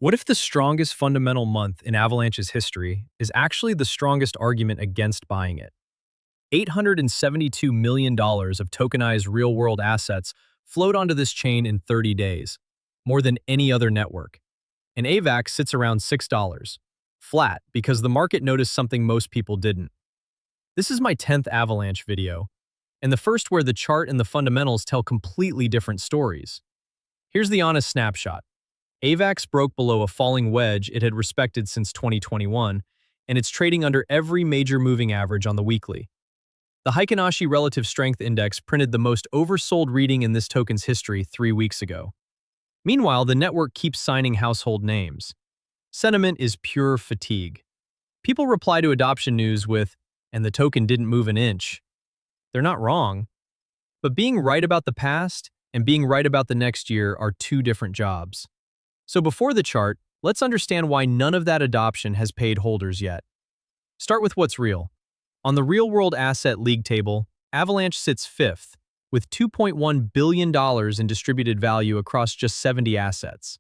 What if the strongest fundamental month in Avalanche's history is actually the strongest argument against buying it? $872 million of tokenized real-world assets flowed onto this chain in 30 days, more than any other network. And AVAX sits around $6, flat because the market noticed something most people didn't. This is my 10th Avalanche video, and the first where the chart and the fundamentals tell completely different stories. Here's the honest snapshot. AVAX broke below a falling wedge it had respected since 2021, and it's trading under every major moving average on the weekly. The Heikin Ashi Relative Strength Index printed the most oversold reading in this token's history 3 weeks ago. Meanwhile, the network keeps signing household names. Sentiment is pure fatigue. People reply to adoption news with, "and the token didn't move an inch." They're not wrong. But being right about the past and being right about the next year are two different jobs. So before the chart, let's understand why none of that adoption has paid holders yet. Start with what's real. On the real-world asset league table, Avalanche sits fifth, with $2.1 billion in distributed value across just 70 assets.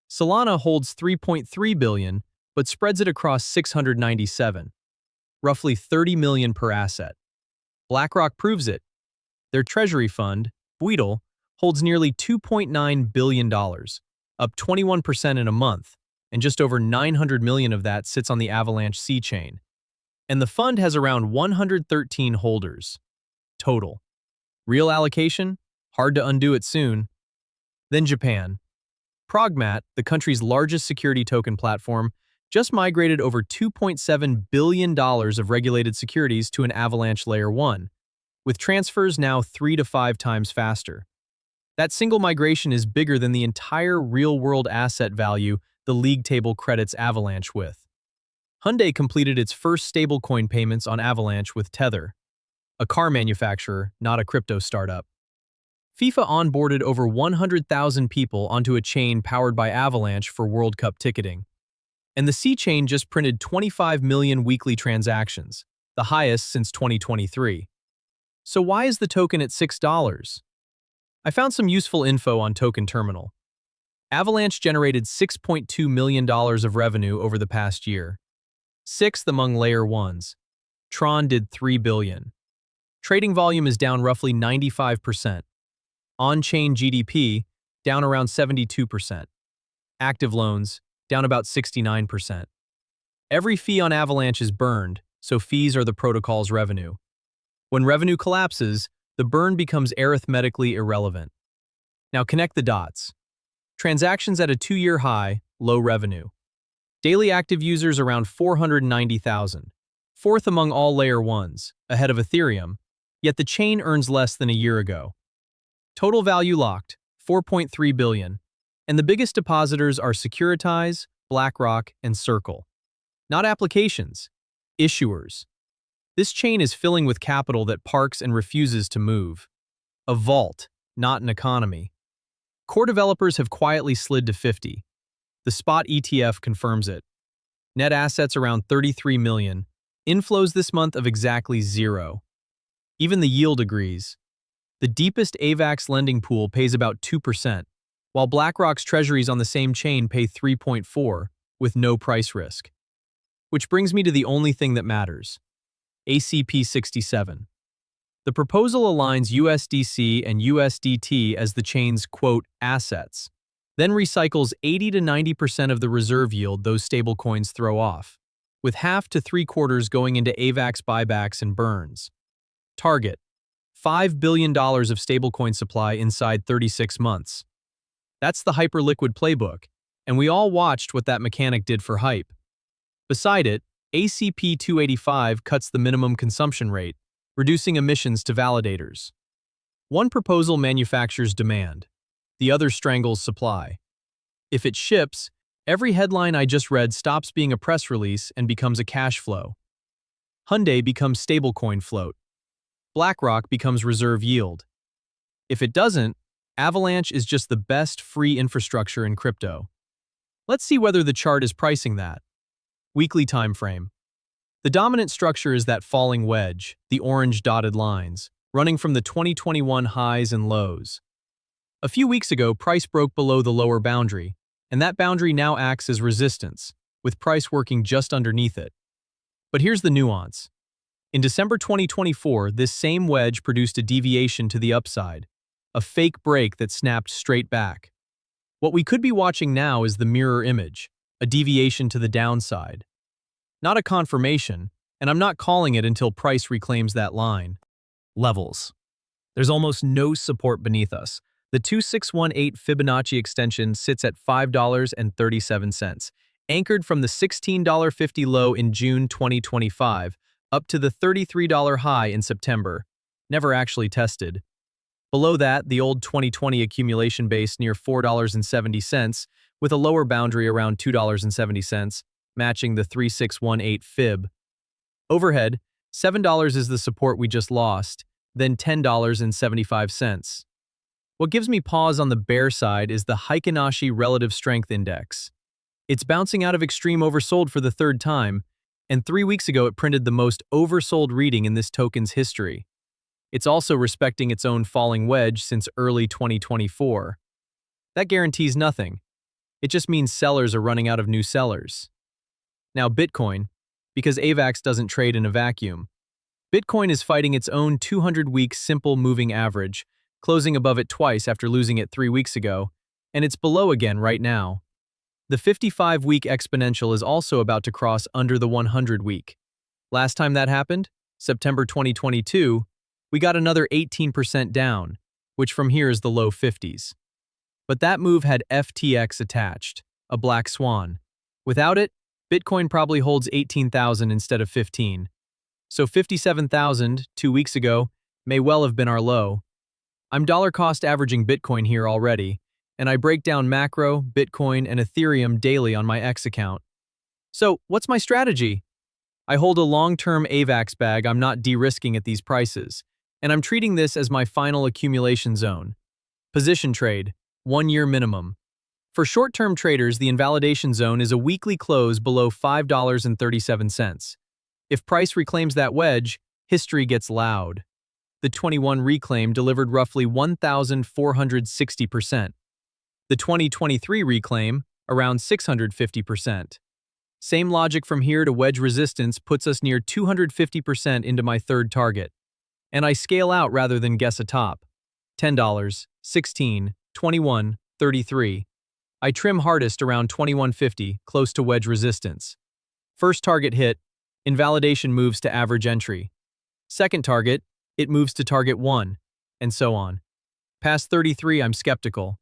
Solana holds $3.3 billion, but spreads it across 697, roughly $30 million per asset. BlackRock proves it. Their treasury fund, BUIDL, holds nearly $2.9 billion, up 21% in a month, and just over $900 million of that sits on the Avalanche C chain. And the fund has around 113 holders. Total. Real allocation? Hard to undo it soon. Then Japan. Progmat, the country's largest security token platform, just migrated over $2.7 billion of regulated securities to an Avalanche Layer 1, with transfers now 3 to 5 times faster. That single migration is bigger than the entire real-world asset value the league table credits Avalanche with. Hyundai completed its first stablecoin payments on Avalanche with Tether, a car manufacturer, not a crypto startup. FIFA onboarded over 100,000 people onto a chain powered by Avalanche for World Cup ticketing. And the C chain just printed 25 million weekly transactions, the highest since 2023. So why is the token at $6? I found some useful info on Token Terminal. Avalanche generated $6.2 million of revenue over the past year, sixth among Layer 1s. Tron did $3 billion. Trading volume is down roughly 95%. On-chain GDP, down around 72%. Active loans, down about 69%. Every fee on Avalanche is burned, so fees are the protocol's revenue. When revenue collapses, the burn becomes arithmetically irrelevant. Now connect the dots. Transactions at a 2-year high, low revenue. Daily active users around 490,000, fourth among all Layer 1s, ahead of Ethereum, yet the chain earns less than a year ago. Total value locked, $4.3 billion, and the biggest depositors are Securitize, BlackRock, and Circle. Not applications, issuers. This chain is filling with capital that parks and refuses to move. A vault, not an economy. Core developers have quietly slid to 50. The spot ETF confirms it. Net assets around 33 million. Inflows this month of exactly 0. Even the yield agrees. The deepest AVAX lending pool pays about 2%, while BlackRock's treasuries on the same chain pay 3.4, with no price risk. Which brings me to the only thing that matters. ACP67. The proposal aligns USDC and USDT as the chain's, quote, assets, then recycles 80 to 90% of the reserve yield those stablecoins throw off, with half to 3/4 going into AVAX buybacks and burns. Target: $5 billion of stablecoin supply inside 36 months. That's the hyperliquid playbook, and we all watched what that mechanic did for hype. Beside it, ACP 285 cuts the minimum consumption rate, reducing emissions to validators. One proposal manufactures demand. The other strangles supply. If it ships, every headline I just read stops being a press release and becomes a cash flow. Hyundai becomes stablecoin float. BlackRock becomes reserve yield. If it doesn't, Avalanche is just the best free infrastructure in crypto. Let's see whether the chart is pricing that. Weekly time frame. The dominant structure is that falling wedge, the orange dotted lines, running from the 2021 highs and lows. A few weeks ago, price broke below the lower boundary, and that boundary now acts as resistance, with price working just underneath it. But here's the nuance. In December 2024, this same wedge produced a deviation to the upside, a fake break that snapped straight back. What we could be watching now is the mirror image, a deviation to the downside. Not a confirmation, and I'm not calling it until price reclaims that line. Levels. There's almost no support beneath us. The 2618 Fibonacci extension sits at $5.37, anchored from the $16.50 low in June 2025 up to the $33 high in September, never actually tested. Below that, the old 2020 accumulation base near $4.70, with a lower boundary around $2.70, matching the 3618 fib. Overhead, $7 is the support we just lost, then $10.75. What gives me pause on the bear side is the Heikin Ashi Relative Strength Index. It's bouncing out of extreme oversold for the third time, and 3 weeks ago it printed the most oversold reading in this token's history. It's also respecting its own falling wedge since early 2024. That guarantees nothing. It just means sellers are running out of new sellers. Now Bitcoin, because AVAX doesn't trade in a vacuum. Bitcoin is fighting its own 200-week simple moving average, closing above it twice after losing it 3 weeks ago, and it's below again right now. The 55-week exponential is also about to cross under the 100-week. Last time that happened, September 2022, we got another 18% down, which from here is the low 50s. But that move had FTX attached, a black swan. Without it, Bitcoin probably holds 18,000 instead of 15. So 57,000 2 weeks ago may well have been our low. I'm dollar cost averaging Bitcoin here already, and I break down macro, Bitcoin, and Ethereum daily on my X account. So what's my strategy? I hold a long-term AVAX bag I'm not de-risking at these prices, and I'm treating this as my final accumulation zone. Position trade, 1 year minimum. For short-term traders, the invalidation zone is a weekly close below $5.37. If price reclaims that wedge, history gets loud. The 21 reclaim delivered roughly 1,460%. The 2023 reclaim, around 650%. Same logic from here to wedge resistance puts us near 250% into my third target. And I scale out rather than guess a top. $10, $16, $21, $33. I trim hardest around $21.50, close to wedge resistance. First target hit, invalidation moves to average entry. Second target, it moves to target 1, and so on. Past 33, I'm skeptical.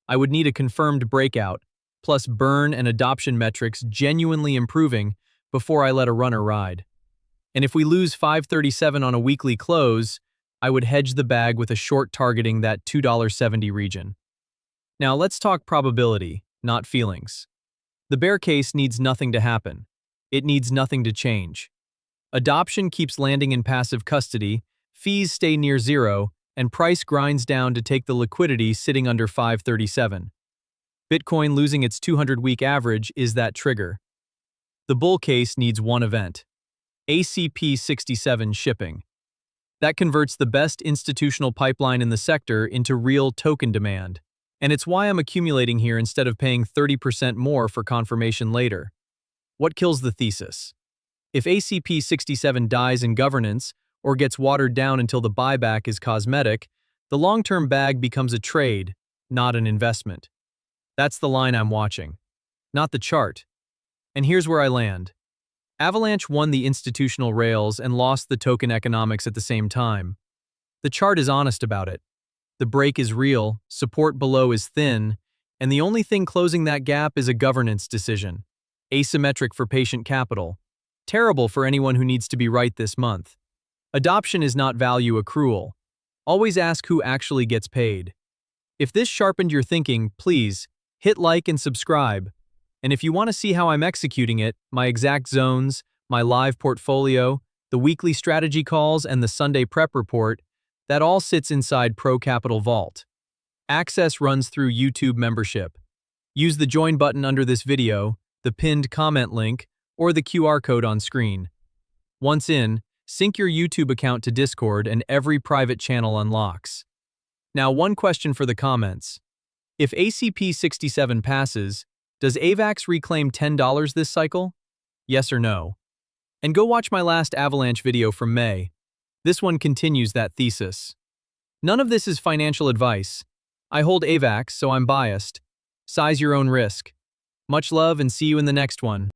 I would need a confirmed breakout, plus burn and adoption metrics genuinely improving before I let a runner ride. And if we lose 537 on a weekly close, I would hedge the bag with a short targeting that $2.70 region. Now let's talk probability, not feelings. The bear case needs nothing to happen. It needs nothing to change. Adoption keeps landing in passive custody, fees stay near zero, and price grinds down to take the liquidity sitting under 537. Bitcoin losing its 200-week average is that trigger. The bull case needs one event. ACP 67 shipping. That converts the best institutional pipeline in the sector into real token demand. And it's why I'm accumulating here instead of paying 30% more for confirmation later. What kills the thesis? If ACP 67 dies in governance or gets watered down until the buyback is cosmetic, the long-term bag becomes a trade, not an investment. That's the line I'm watching, not the chart. And here's where I land. Avalanche won the institutional rails and lost the token economics at the same time. The chart is honest about it. The break is real, support below is thin, and the only thing closing that gap is a governance decision. Asymmetric for patient capital. Terrible for anyone who needs to be right this month. Adoption is not value accrual. Always ask who actually gets paid. If this sharpened your thinking, please hit like and subscribe. And if you want to see how I'm executing it, my exact zones, my live portfolio, the weekly strategy calls, and the Sunday prep report, that all sits inside Pro Capital Vault. Access runs through YouTube membership. Use the join button under this video, the pinned comment link, or the QR code on screen. Once in, sync your YouTube account to Discord and every private channel unlocks. Now, one question for the comments. If ACP 67 passes, Does AVAX reclaim $10 this cycle? Yes or no? And go watch my last Avalanche video from May. This one continues that thesis. None of this is financial advice. I hold AVAX, so I'm biased. Size your own risk. Much love and see you in the next one.